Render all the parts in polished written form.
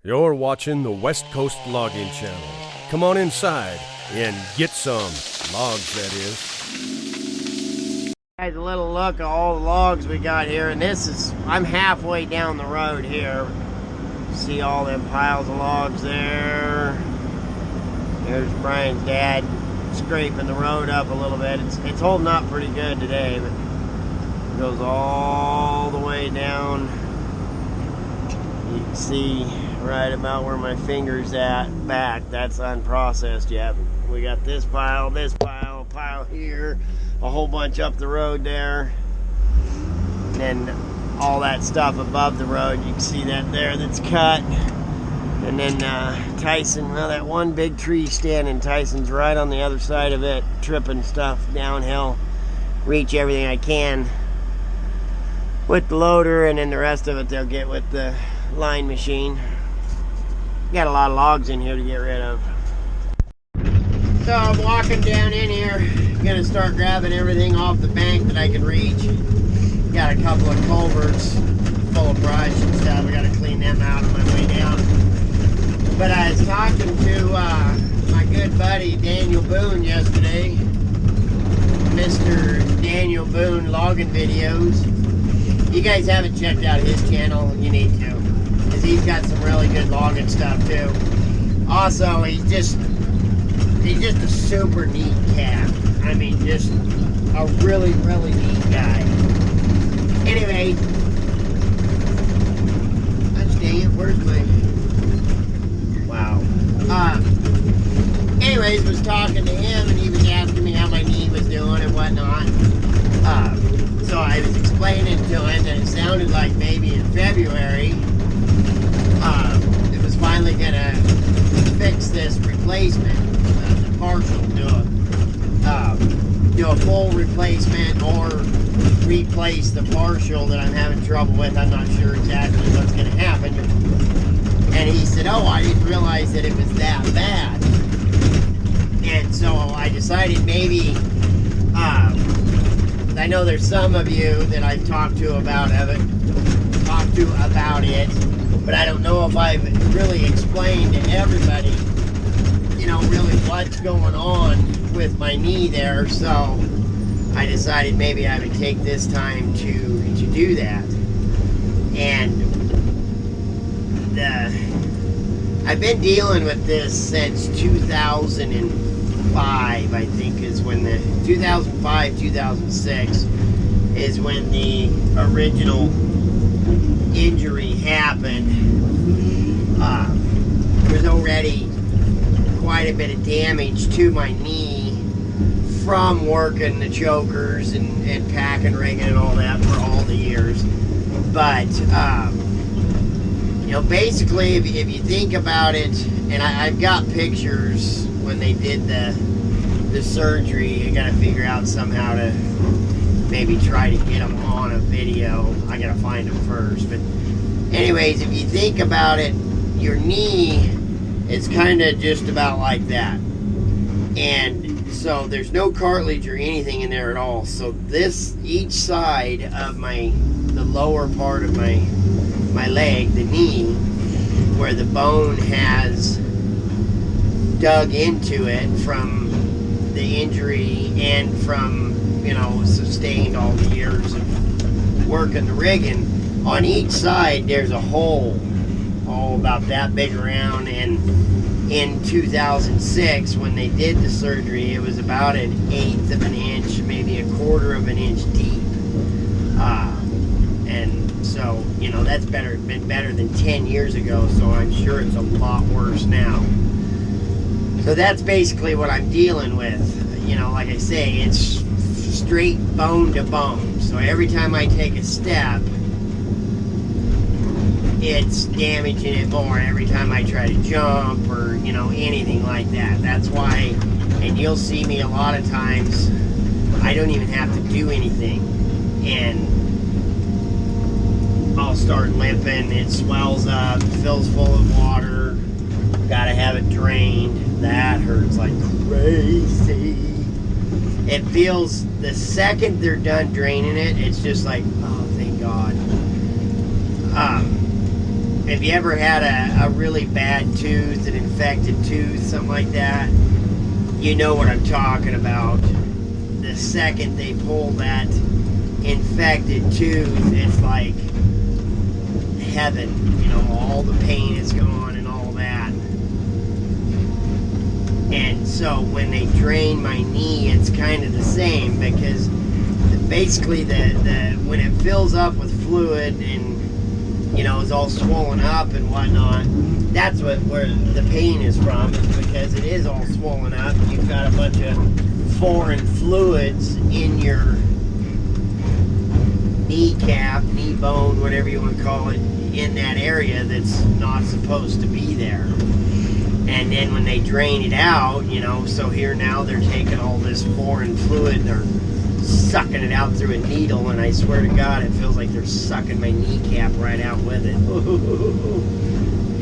You're watching the West Coast Logging Channel. Come on inside and get some logs, that is. Guys, a little look at all the logs we got here, and I'm halfway down the road here. See all them piles of logs there. There's Brian's dad scraping the road up a little bit. It's holding up pretty good today, but it goes all the way down. You can see right about where my finger's at back. That's unprocessed yet. We got this pile, a pile here, a whole bunch up the road there, and then all that stuff above the road. You can see that there that's cut. And then Tyson, well, that one big tree standing, Tyson's right on the other side of it, tripping stuff downhill. Reach everything I can with the loader, and then the rest of it they'll get with the line machine. Got a lot of logs in here to get rid of. So I'm walking down in here, gonna start grabbing everything off the bank that I can reach. Got a couple of culverts full of brush and stuff. I gotta clean them out on my way down. But I was talking to my good buddy Daniel Boone yesterday, Mr. Daniel Boone Logging Videos. You guys haven't checked out his channel, you need to, because he's got some really good logging stuff too. Also, he's just a super neat cat. I mean, just a really, really neat guy. Anyway, gosh dang it, where's my... Wow. Anyways, was talking to him, and he was asking me how my knee was doing and whatnot. So I was explaining to him that it sounded like maybe in February, it was finally gonna fix this replacement, the partial, do a full replacement or replace the partial that I'm having trouble with. I'm not sure exactly what's gonna happen. And he said, oh, I didn't realize that it was that bad. And so I decided maybe, I know there's some of you that I've talked to about it, but I don't know if I've really explained to everybody, really what's going on with my knee there. So I decided maybe I would take this time to do that. And I've been dealing with this since 2005, I think, is when 2005, 2006 is when the original injury happened. There's already quite a bit of damage to my knee from working the chokers and packing, rigging, and all that for all the years. But basically, if you think about it, and I've got pictures when they did the surgery. I gotta figure out somehow to maybe try to get them on a video. I gotta find them first. But anyways, if you think about it, your knee is kind of just about like that. And so there's no cartilage or anything in there at all. So each side of the lower part of my leg, the knee, where the bone has dug into it from the injury and from, sustained all the years of working the rigging, on each side there's a hole, about that big around. And in 2006, when they did the surgery, it was about 1/8 of an inch, maybe 1/4 of an inch deep. And so, that's been better than 10 years ago, so I'm sure it's a lot worse now. So that's basically what I'm dealing with. Like I say, it's straight bone to bone. So every time I take a step, it's damaging it more. Every time I try to jump or, anything like that. That's why, and you'll see me a lot of times, I don't even have to do anything. And I'll start limping, it swells up, fills full of water, gotta have it drained. That hurts like crazy. It feels, the second they're done draining it, it's just like, oh, thank God. if you ever had a really bad tooth, an infected tooth, something like that, you know what I'm talking about. The second they pull that infected tooth, it's like heaven. You know, all the pain is gone and all that. And so when they drain my knee, it's kind of the same, because basically when it fills up with fluid and, you know, is all swollen up and whatnot, that's where the pain is from, is because it is all swollen up. You've got a bunch of foreign fluids in your kneecap, knee bone, whatever you want to call it, in that area that's not supposed to be there. And then when they drain it out, you know, so here now they're taking all this foreign fluid, they're sucking it out through a needle, and I swear to God, it feels like they're sucking my kneecap right out with it.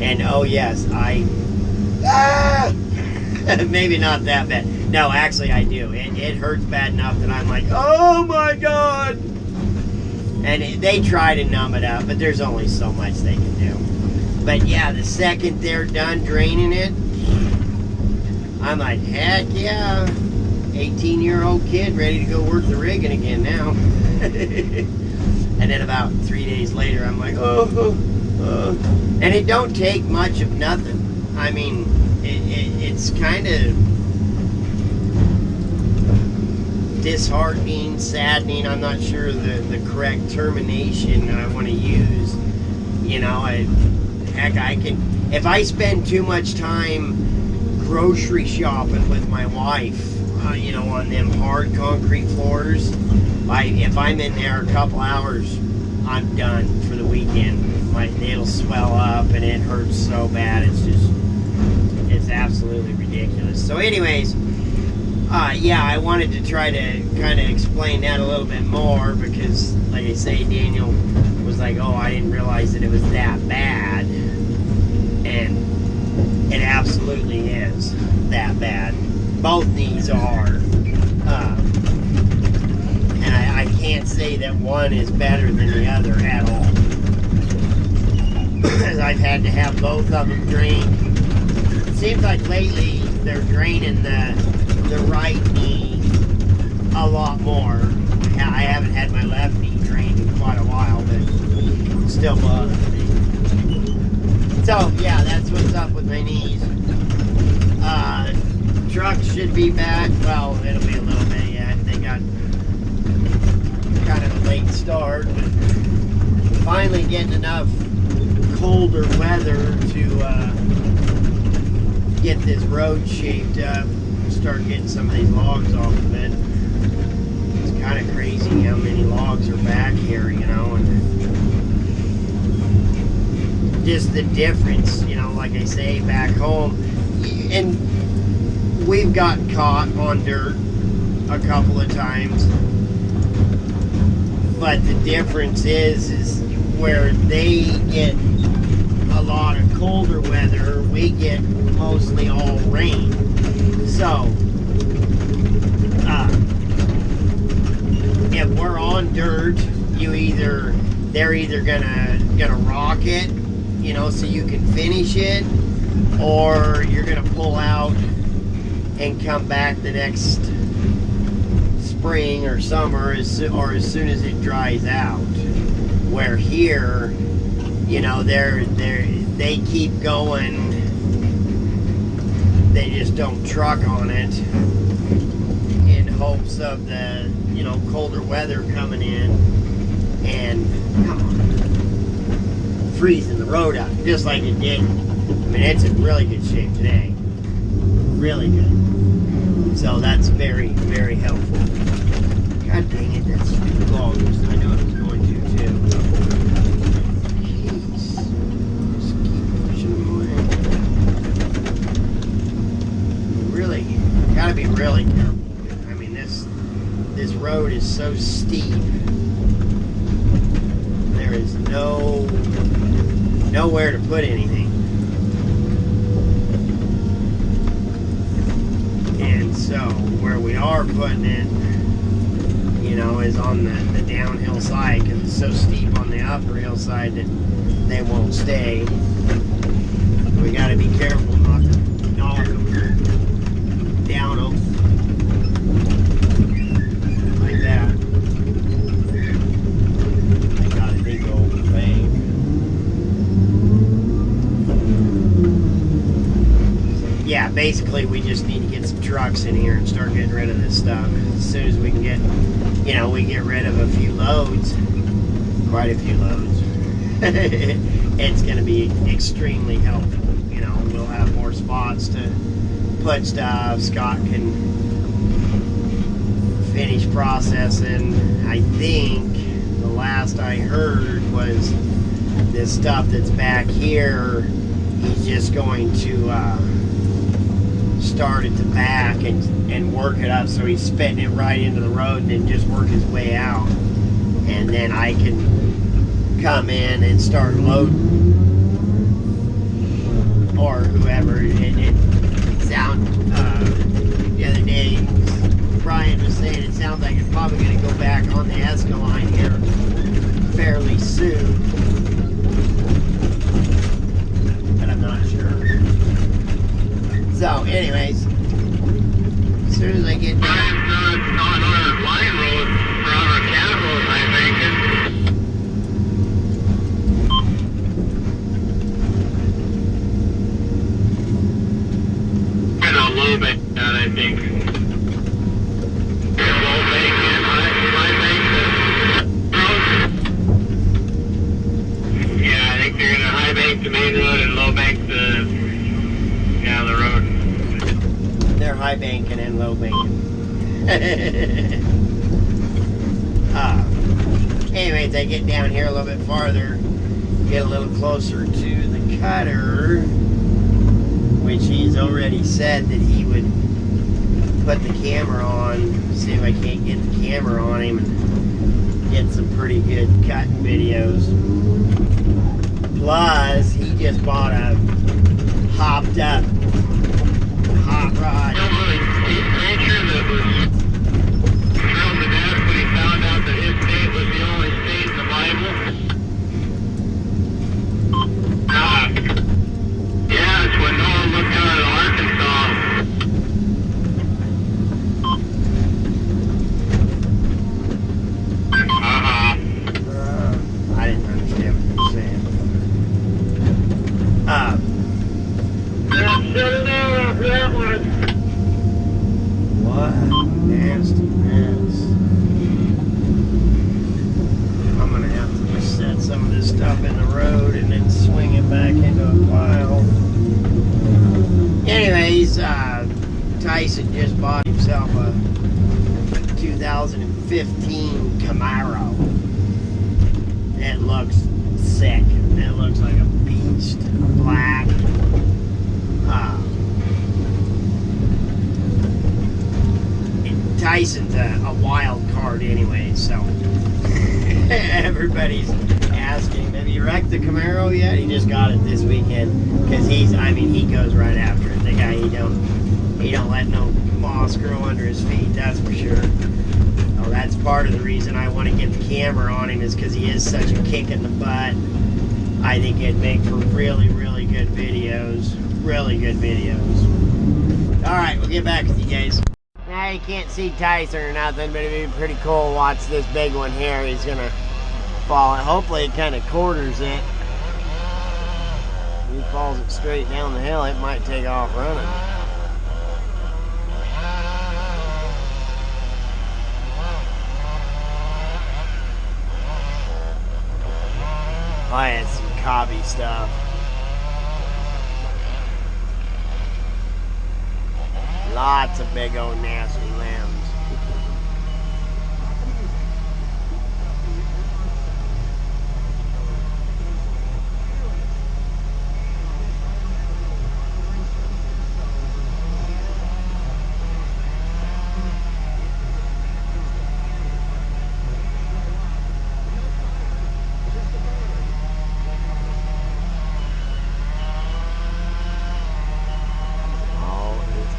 And oh yes, maybe not that bad. No, actually I do. It hurts bad enough that I'm like, oh my God. And they try to numb it up, but there's only so much they can do. But yeah, the second they're done draining it, I'm like, heck yeah. 18-year-old kid ready to go work the rigging again now. And then about 3 days later, I'm like, and it don't take much of nothing. I mean, it's kind of disheartening, saddening. I'm not sure the correct termination I want to use. You know, heck, I can, if I spend too much time grocery shopping with my wife, you know, on them hard concrete floors, if I'm in there a couple hours, I'm done for the weekend. It'll swell up and it hurts so bad. It's absolutely ridiculous. So anyways, yeah, I wanted to try to kind of explain that a little bit more, because like I say, Daniel was like, oh, I didn't realize that it was that bad. And it absolutely is that bad. Both knees are. And I can't say that one is better than the other at all. Because I've had to have both of them drained. It seems like lately they're draining the right knee a lot more. I haven't had my left knee drained in quite a while, but it still bothers me. So yeah, that's what's up with my knees. Truck should be back. Well, it'll be a little bit yet. They got kind of a late start, but finally getting enough colder weather to get this road shaped up and start getting some of these logs off of it. It's kind of crazy how many logs are back here, you know, and just the difference, you know, like I say, back home. And we've gotten caught on dirt a couple of times, but the difference is where they get a lot of colder weather, we get mostly all rain. So if we're on dirt, they're either gonna rock it, you know, so you can finish it, or you're gonna pull out and come back the next spring or summer, or as soon as it dries out. Where here, you know, they keep going. They just don't truck on it in hopes of the, you know, colder weather coming in and freezing the road out, just like it did. I mean, it's in really good shape today. Really good. So that's very, very helpful. God dang it, that stupid log. I know it was going to too. Jeez. Just keep pushing them away. Really, gotta be really careful. I mean, this road is so steep. There is nowhere to put anything. So where we are putting it, you know, is on the downhill side, because it's so steep on the upper hillside that they won't stay. We got to be careful not to knock them, down them like that. I got a big old thing. Yeah, basically we just need to get some trucks in here and start getting rid of this stuff. As soon as we can get, we get rid of a few loads, quite a few loads, it's going to be extremely helpful. We'll have more spots to put stuff. Scott can finish processing. I think the last I heard was this stuff that's back here, he's just going to start at the back and work it up so he's spitting it right into the road and then just work his way out. And then I can come in and start loading, or whoever. It sound the other day Brian was saying it sounds like it's probably going to go back on the Escaline here fairly soon, but I'm not sure. So anyways, as soon as I get down on our line road for our chemicals, I think. A little bit, I think. Low bank and high bank. Yeah, I think they're gonna high bank the main road and low bank the road. They're high banking and low banking. Anyways, I get down here a little bit farther, get a little closer to the cutter, which he's already said that he would put the camera on, see if I can't get the camera on him and get some pretty good cutting videos. Plus, he just bought a hopped up hot rod. Rancher that was thrilled to death when he found out that his state was the only state in the Bible. Yeah, it's when Noah looked out at Arkansas. I didn't understand what you were saying. Yeah, shut it down after that one. What a nasty mess. I'm gonna have to just set some of this stuff in the road and then swing it back into a pile. Anyways, Tyson just bought himself a 2015 Camaro. It looks sick. It looks like a beast. Black. Tyson's a wild card anyway, so everybody's asking, have you wrecked the Camaro yet? He just got it this weekend because he goes right after it. The guy, he don't let no moss grow under his feet, that's for sure. Well, that's part of the reason I want to get the camera on him, is because he is such a kick in the butt. I think it'd make for really, really good videos. Really good videos. Alright, we'll get back with you guys. Now you can't see Tyson or nothing, but it'd be pretty cool to watch this big one here. He's gonna fall, and hopefully it kind of quarters it. If he falls it straight down the hill, it might take off running. I had some cobby stuff. Lots of big old nasty limbs.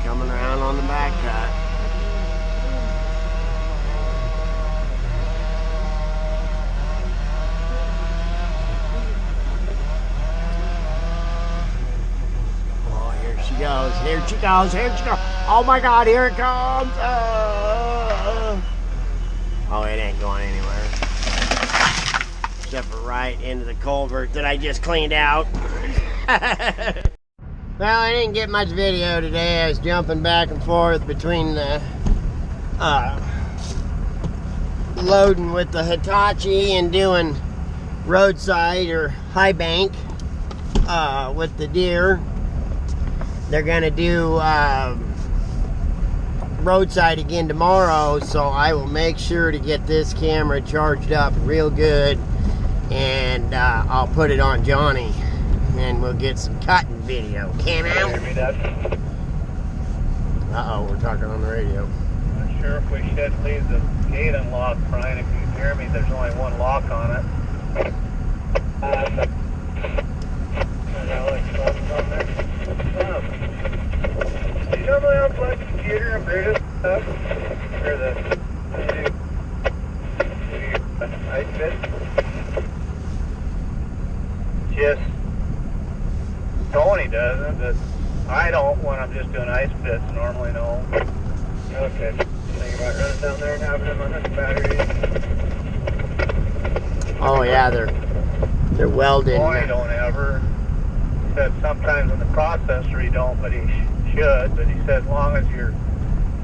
Coming around on the back cut. goes. Here she goes. Here she goes. Oh my God, here it comes. Oh, it ain't going anywhere. Except for right into the culvert that I just cleaned out. Well, I didn't get much video today. I was jumping back and forth between the loading with the Hitachi and doing roadside or high bank with the deer. They're gonna do roadside again tomorrow, so I will make sure to get this camera charged up real good, and I'll put it on Johnny, and we'll get some cutting video. Cam out. Uh-oh, we're talking on the radio. Not sure if we should leave the gate unlocked, Brian. If you can hear me, there's only one lock on it. Do you normally unplug the computer and boot it up? Or the ice fit? Just Tony doesn't, but I don't when I'm just doing ice fits normally, no. Okay. Think about running down there and having them on the battery. Oh yeah, they're welded. Boy, don't ever. He said sometimes in the processor he don't, but he should. But he said as long as your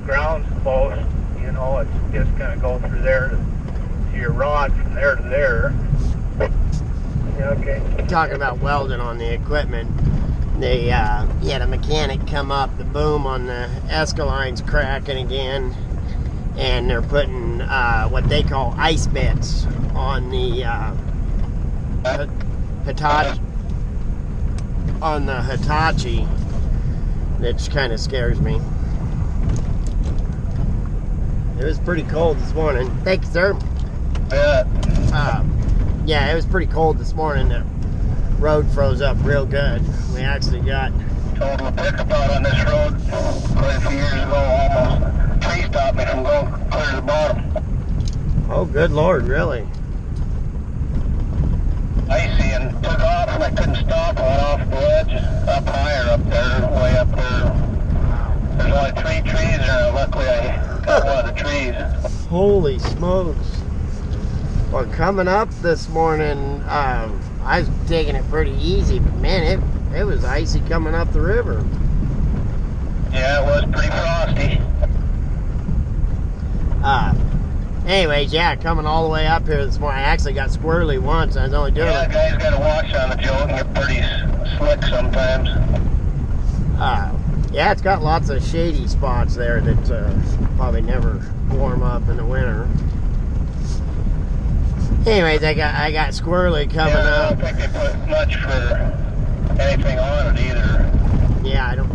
ground's close, you know, it's just going to go through there to your rod from there to there. Yeah, okay. Talking about welding on the equipment, they had a mechanic come up, the boom on the Escaline's cracking again, and they're putting what they call ice bits on the Hitachi, which kind of scares me. It was pretty cold this morning. Thank you, sir. Yeah, it was pretty cold this morning. The road froze up real good. We actually got Total pickup out on this road quite a few years ago. Almost a tree stopped me from going clear to the bottom. oh good Lord, really? Icy and took off and I couldn't stop. I went off the ledge up higher up there, way up there. There's only 3 trees there. Luckily I got one of the trees. Holy smokes. Well, coming up this morning, I was taking it pretty easy, but man, it was icy coming up the river. Yeah, it was pretty frosty. Anyways, yeah, coming all the way up here this morning. I actually got squirrely once. I was only doing Yeah, guys got to watch on the joke. You're pretty slick sometimes. yeah, it's got lots of shady spots there that probably never warm up in the winter. Anyways, I got squirrely coming Yeah, I up. don't think they put much for anything on it either. Yeah, I don't.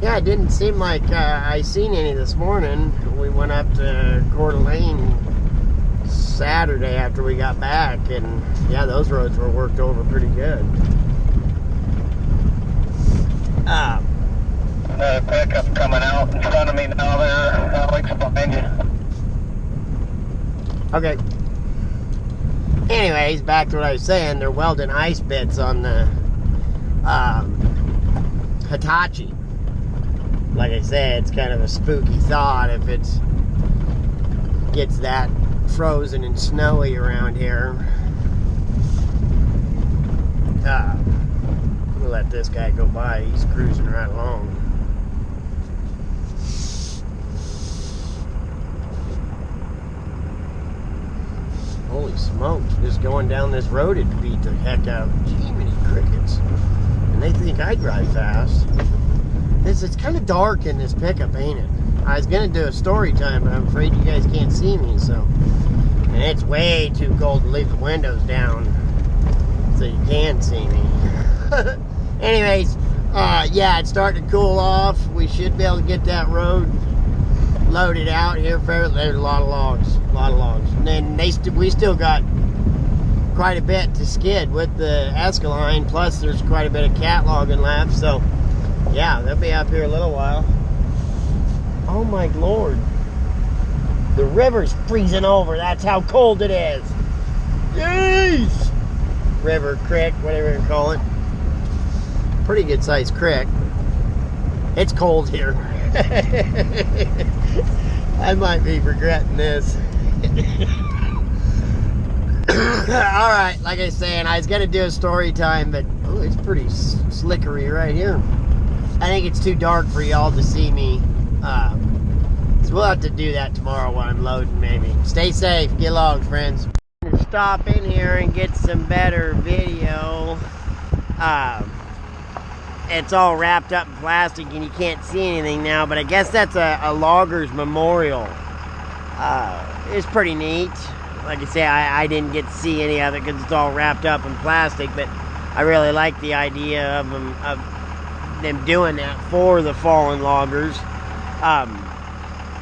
Yeah, it didn't seem like I seen any this morning. We went up to Coeur d'Alene Saturday after we got back, and yeah, those roads were worked over pretty good. Another pickup coming out in front of me now there. Alex behind you. Okay. Anyways, back to what I was saying. They're welding ice bits on the Hitachi. Like I said, it's kind of a spooky thought if it gets that frozen and snowy around here. We'll let this guy go by. He's cruising right along. Holy smokes, just going down this road it beat the heck out of Jiminy Crickets. And they think I drive fast. It's kind of dark in this pickup, ain't it? I was gonna do a story time, but I'm afraid you guys can't see me, so. And it's way too cold to leave the windows down so you can see me. Anyways, yeah, it's starting to cool off. We should be able to get that road loaded out here. There's a lot of logs. And then we still got quite a bit to skid with the Escaline, plus there's quite a bit of catlogging left, so yeah, they'll be up here a little while. Oh my Lord. The river's freezing over. That's how cold it is. Jeez! River, creek, whatever you call it. Pretty good sized creek. It's cold here. I might be regretting this. Alright, like I was saying, I was going to do a story time, but it's pretty slickery right here. I think it's too dark for y'all to see me. So we'll have to do that tomorrow while I'm loading, maybe. Stay safe. Get logged, friends. Stop in here and get some better video. It's all wrapped up in plastic and you can't see anything now, but I guess that's a logger's memorial. It's pretty neat. Like I say, I didn't get to see any of it because it's all wrapped up in plastic, but I really like the idea of them doing that for the fallen loggers.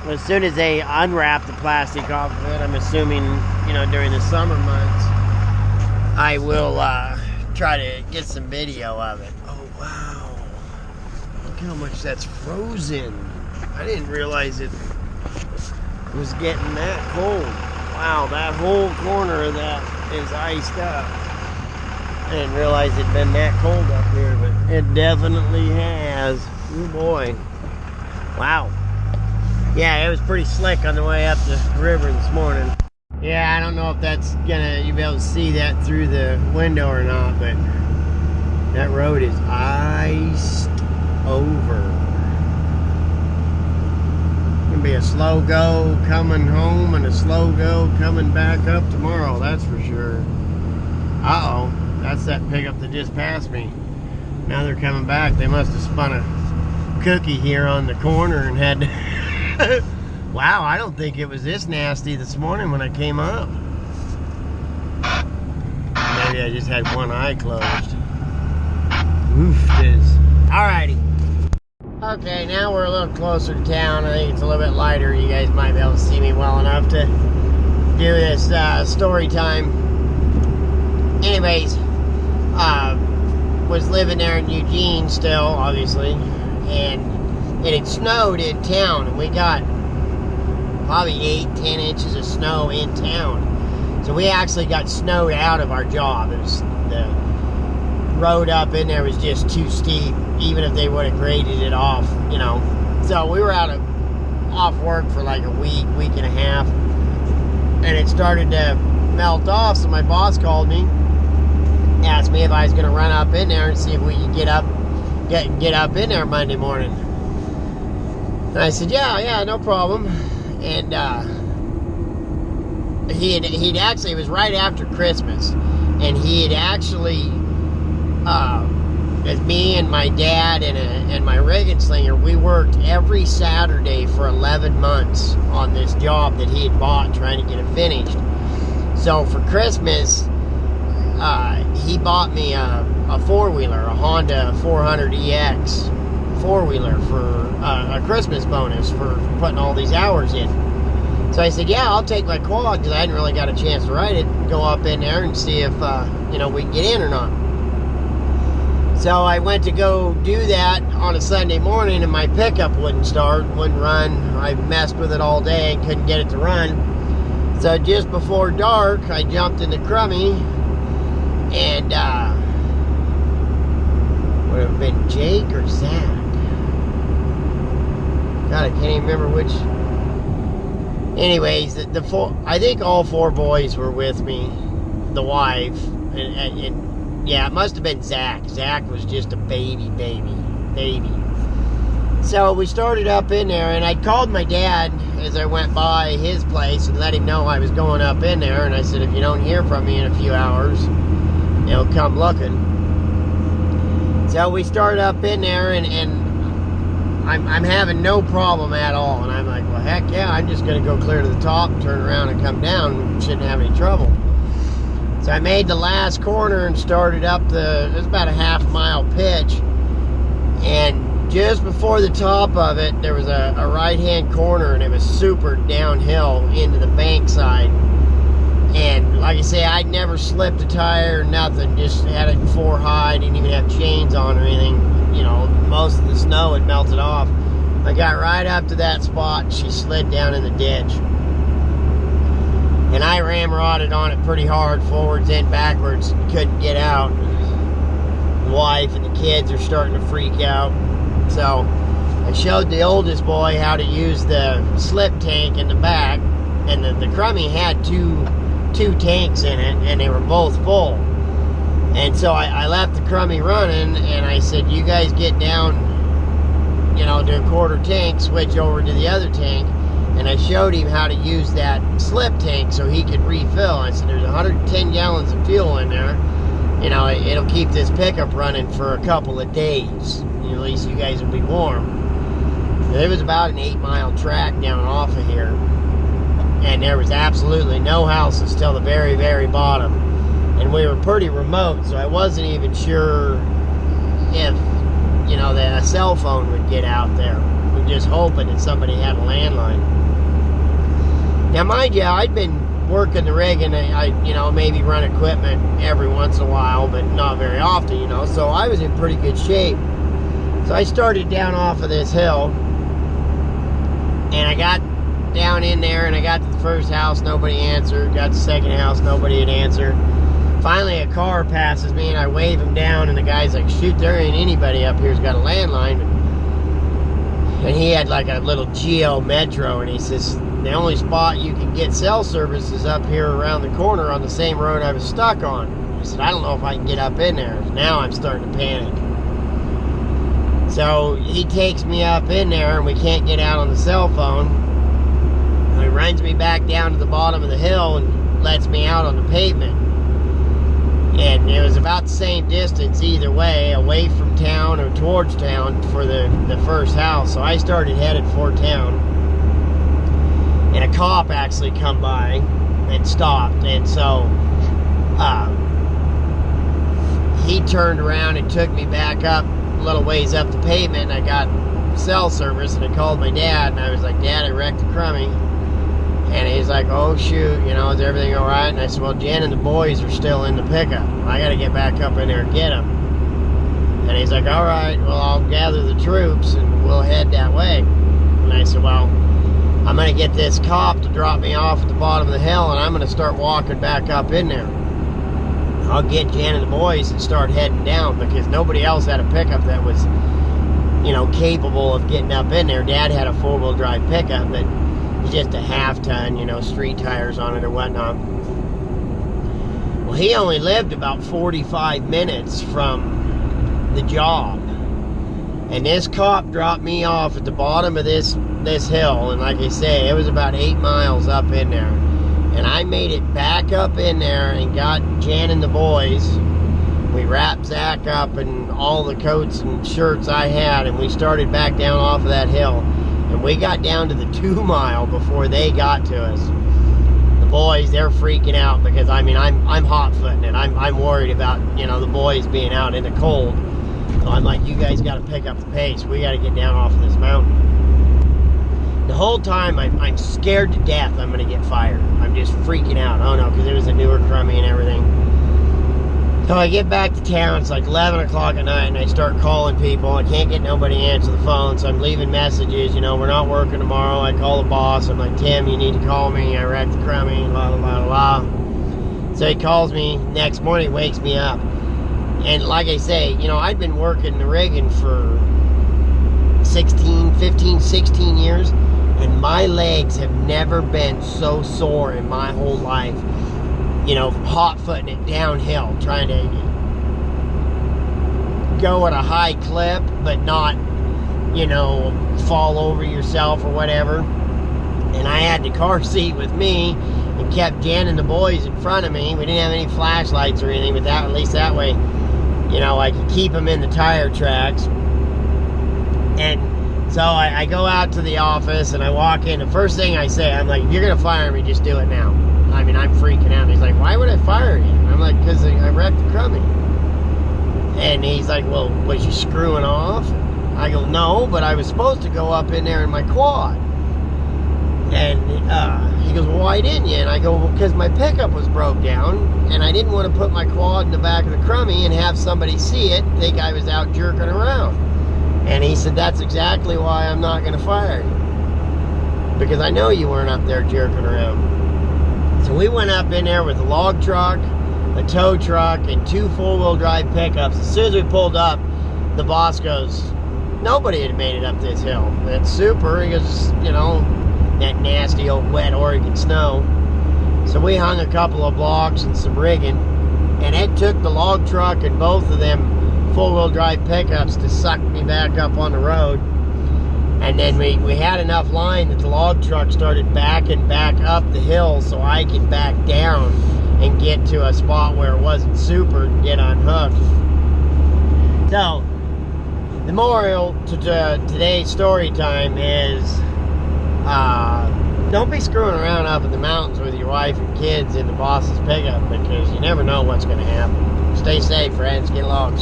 As soon as they unwrap the plastic off of it, I'm assuming, during the summer months, I will try to get some video of it. Oh, wow. Look how much that's frozen. I didn't realize it was getting that cold. Wow, that whole corner of that is iced up. I didn't realize it'd been that cold up here, but it definitely has. Oh boy. Wow. Yeah, it was pretty slick on the way up the river this morning. Yeah, I don't know if that's you'll be able to see that through the window or not, but that road is iced over. Gonna be a slow go coming home and a slow go coming back up tomorrow, that's for sure. Uh-oh, that's that pickup that just passed me. Now they're coming back. They must have spun a cookie here on the corner and had to... Wow, I don't think it was this nasty this morning when I came up. Maybe I just had one eye closed. Oof, this. Alrighty. Okay, now we're a little closer to town. I think it's a little bit lighter. You guys might be able to see me well enough to do this story time. Anyways, was living there in Eugene still, obviously, and it had snowed in town, and we got probably 8-10 inches of snow in town. So we actually got snowed out of our job. It was, the road up in there was just too steep, even if they would have graded it off, So we were off work for like a week and a half, and it started to melt off. So my boss called me, asked me if I was going to run up in there and see if we could get up in there Monday morning. And I said, yeah, no problem. And he'd actually, it was right after Christmas, and he had actually, as me and my dad and my rigging slinger, we worked every Saturday for 11 months on this job that he had bought, trying to get it finished. So for Christmas, he bought me a four-wheeler, a Honda 400EX four-wheeler for a Christmas bonus for putting all these hours in. So I said, yeah, I'll take my quad, because I hadn't really got a chance to ride it, go up in there and see if, we can get in or not. So I went to go do that on a Sunday morning, and my pickup wouldn't start, wouldn't run. I messed with it all day and couldn't get it to run. So just before dark, I jumped into Crummy, and would have been Jake or Zach. God, I can't even remember which. Anyways, I think all four boys were with me. The wife, and yeah, it must have been Zach. Zach was just a baby. So we started up in there, and I called my dad as I went by his place and let him know I was going up in there. And I said, if you don't hear from me in a few hours, come looking. So we started up in there, and I'm having no problem at all. And I'm like, well, heck yeah, I'm just going to go clear to the top, turn around and come down. Shouldn't have any trouble. So I made the last corner and started up it was about a half-mile pitch. And just before the top of it, there was a right-hand corner, and it was super downhill into the bank side. And like I say, I'd never slipped a tire or nothing, just had it four high, didn't even have chains on or anything. Most of the snow had melted off. I got right up to that spot, and she slid down in the ditch. And I ramrodded on it pretty hard, forwards and backwards, couldn't get out. The wife and the kids are starting to freak out. So I showed the oldest boy how to use the slip tank in the back, and the Crummy had two tanks in it, and they were both full. And so I left the Crummy running, and I said, you guys get down, to a quarter tank, switch over to the other tank. And I showed him how to use that slip tank so he could refill. I said, there's 110 gallons of fuel in there. It'll keep this pickup running for a couple of days. At least you guys will be warm. It was about an 8-mile track down off of here. And there was absolutely no houses till the very, very bottom. And we were pretty remote, so I wasn't even sure if, that a cell phone would get out there. We were just hoping that somebody had a landline. Now, mind you, I'd been working the rig, and I maybe run equipment every once in a while, but not very often, so I was in pretty good shape. So I started down off of this hill, and I got down in there, and I got to the first house, nobody answered. Got to the second house, nobody had answered. Finally, a car passes me, and I wave him down, and the guy's like, shoot, there ain't anybody up here who's got a landline. And he had like a little Geo Metro, and he says, the only spot you can get cell service is up here around the corner on the same road I was stuck on. I said, I don't know if I can get up in there. Now I'm starting to panic. So he takes me up in there, and we can't get out on the cell phone. He runs me back down to the bottom of the hill and lets me out on the pavement. And it was about the same distance either way, away from town or towards town for the first house. So I started headed for town. And a cop actually come by and stopped. And so he turned around and took me back up a little ways up the pavement. And I got cell service, and I called my dad. And I was like, Dad, I wrecked the Crummy. And he's like, oh, shoot, is everything all right? And I said, well, Jen and the boys are still in the pickup. I got to get back up in there and get them. And he's like, all right, well, I'll gather the troops, and we'll head that way. And I said, well, I'm going to get this cop to drop me off at the bottom of the hill, and I'm going to start walking back up in there. I'll get Jen and the boys and start heading down, because nobody else had a pickup that was, capable of getting up in there. Dad had a 4-wheel drive pickup that was just a half-ton, street tires on it or whatnot. Well, he only lived about 45 minutes from the job. And this cop dropped me off at the bottom of this hill, and like I say, it was about 8 miles up in there. And I made it back up in there and got Jan and the boys. We wrapped Zach up in all the coats and shirts I had, and we started back down off of that hill. And we got down to the 2 mile before they got to us. The boys, they're freaking out because, I'm hot-footing it. I'm worried about, the boys being out in the cold. So I'm like, you guys got to pick up the pace. We got to get down off of this mountain. The whole time, I'm scared to death I'm going to get fired. I'm just freaking out. Oh, no, because it was a newer Crummy and everything. So I get back to town. It's like 11 o'clock at night, and I start calling people. I can't get nobody to answer the phone, so I'm leaving messages. We're not working tomorrow. I call the boss. I'm like, Tim, you need to call me. I wrecked the Crummy, blah, blah, blah, blah. So he calls me next morning, wakes me up. And like I say, I'd been working the rigging for 15, 16 years, and my legs have never been so sore in my whole life. Hot-footing it downhill, trying to go at a high clip, but not, fall over yourself or whatever. And I had the car seat with me and kept Jan and the boys in front of me. We didn't have any flashlights or anything, but at least that way, I could keep them in the tire tracks. And so I go out to the office, and I walk in. The first thing I say, I'm like, if you're going to fire me, just do it now. I'm freaking out. He's like, why would I fire you? I'm like, because I wrecked the Crummy. And he's like, well, was you screwing off? I go, no, but I was supposed to go up in there in my quad. And he goes, well, why didn't you? And I go, well, because my pickup was broke down, and I didn't want to put my quad in the back of the Crummy and have somebody see it and think I was out jerking around. And he said, that's exactly why I'm not going to fire you. Because I know you weren't up there jerking around. So we went up in there with a log truck, a tow truck, and 2 4-wheel drive pickups. As soon as we pulled up, the boss goes, nobody had made it up this hill. That's super because, you know, that nasty old wet Oregon snow. So we hung a couple of blocks and some rigging, and it took the log truck and both of them four-wheel drive pickups to suck me back up on the road. And then we had enough line that the log truck started backing back up the hill so I could back down and get to a spot where it wasn't super and get unhooked. So, the moral to today's story time is, don't be screwing around up in the mountains with your wife and kids in the boss's pickup because you never know what's going to happen. Stay safe, friends. Get logs.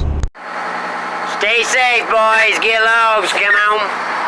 Stay safe, boys. Get logs. Come on.